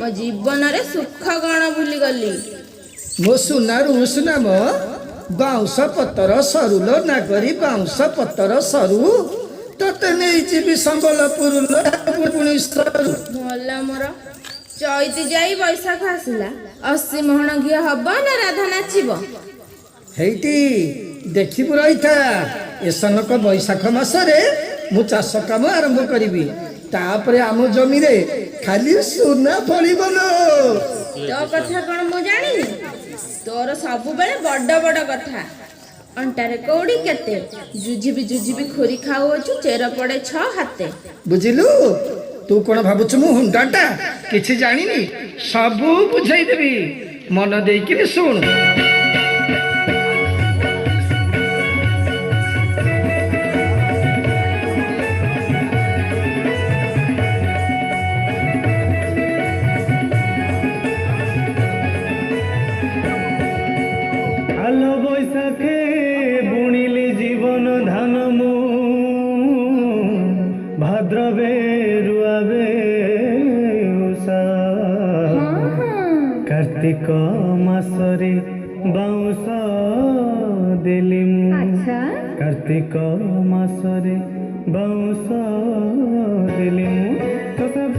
मो जीवन रे सुख गण भूली गली। मो सुनारू सुना मो बाउंस पतर सरुलो नागरी बाउंस पतर सरू तते नहीं जीवी संबलपुर पुणी सरू भला मोर चैती जाई बैशाख आसला 80 मोहन घी हब ना राधा नाचिब हेटी देखिबु रहिथा एसनक बैशाख मासरे मु चाष काम आरंभ करी तापरे आम जमी रे खाली सुना फलिबलो। तो कथा कौन मु जानी तोर सबु बेले बड़ बड़ कथा अंटारे कौड़ी केते जुझिबी खोरी खाऊ अछु चेर पड़े 6 हाथे बुझिलु तू कोन भाबुछु मु हुंडाटा किछि जानिनी सबु बुझाई देबी मन देइकिरि सुन। आलो बैशाखे बुणिली जीवन धान मु भाद्रवे रुआवे उषा कार्तिक मासरे बाउंस देली मु कार्तिक मासरे बाउंस देली मु तो सब